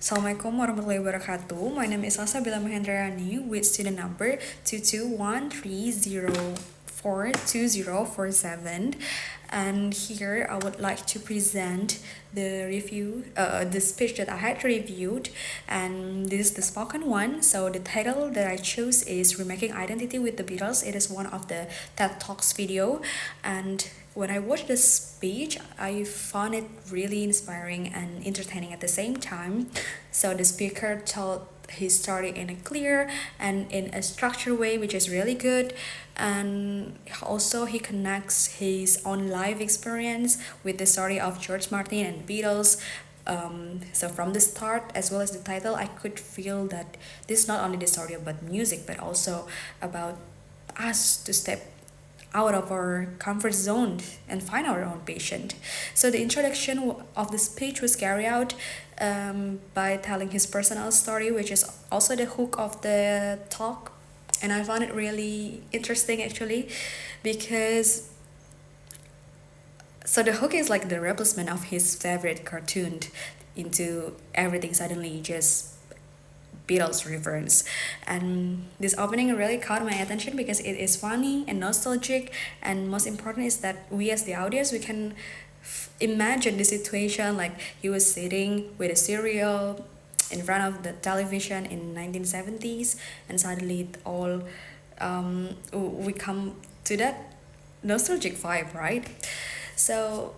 Assalamualaikum warahmatullahi wabarakatuh. My name is Salsabilla Mahendrayani with student number 221304247. And here I would like to present the speech that I had reviewed, and this is the spoken one. So the title that I chose is Remaking Identity with the Beatles. It is one of the TED Talks video, and when I watched this speech, I found it really inspiring and entertaining at the same time. So the speaker told his story in a clear and in a structured way, which is really good. And also he connects his own life experience with the story of George Martin and Beatles. So from the start as well as the title, I could feel that this is not only the story about music but also about us to step out of our comfort zone and find our own patient. So the introduction of the speech was carried out by telling his personal story, which is also the hook of the talk. And I found it really interesting actually, because so the hook is like the replacement of his favorite cartoon into everything suddenly just Beatles reference. And this opening really caught my attention because it is funny and nostalgic, and most important is that we as the audience, we can imagine the situation like he was sitting with a cereal in front of the television in 1970s, and suddenly it all we come to that nostalgic vibe, right? So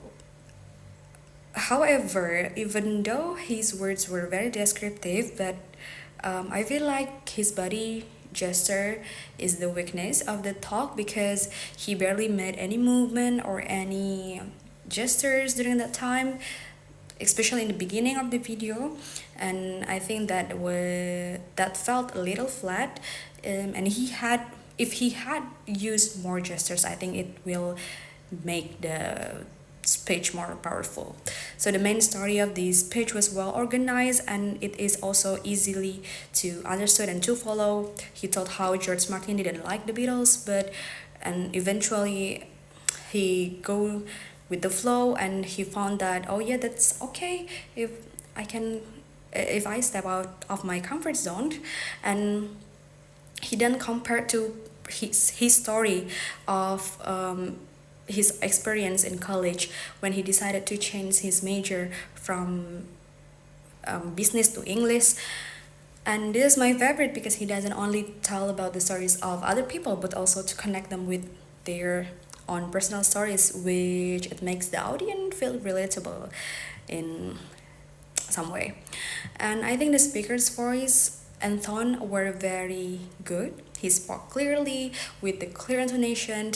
however, even though his words were very descriptive, but I feel like his body gesture is the weakness of the talk, because he barely made any movement or any gestures during that time, especially in the beginning of the video. And I think that felt a little flat. And he had if he had used more gestures, I think it will make the speech more powerful. So the main story of this speech was well organized, and it is also easily to understood and to follow. He told how George Martin didn't like the Beatles, but and eventually he go with the flow, and he found that, oh yeah, that's okay if I can if I step out of my comfort zone. And he then compared to his story of his experience in college when he decided to change his major from business to English. And this is my favorite because he doesn't only tell about the stories of other people but also to connect them with their own personal stories, which it makes the audience feel relatable in some way. And I think the speaker's voice and tone were very good. He spoke clearly with the clear intonation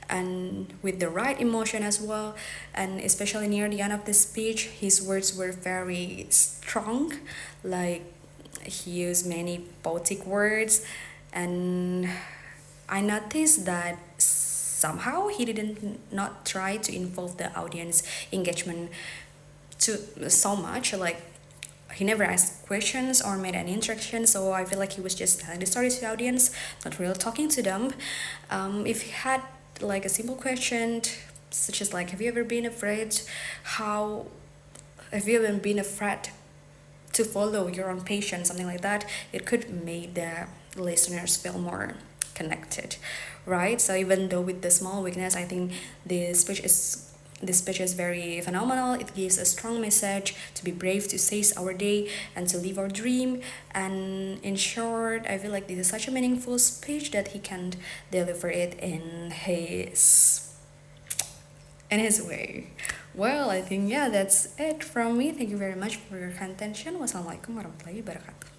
and with the right emotion as well. And especially near the end of the speech, his words were very strong. Like he used many poetic words, and I noticed that somehow he didn't not try to involve the audience engagement too so much. Like he never asked questions or made any interaction, so I feel like he was just telling the story to the audience, not really talking to them. If he had like a simple question, such as like, have you ever been afraid? How have you ever been afraid to follow your own passion? Something like that. It could make the listeners feel more connected, right? So even though with the small weakness, I think this speech is very phenomenal. It gives a strong message to be brave, to seize our day, and to live our dream. And in short, I feel like this is such a meaningful speech that he can deliver it in his way. Well, I think yeah, that's it from me. Thank you very much for your attention. Wassalamualaikum warahmatullahi wabarakatuh.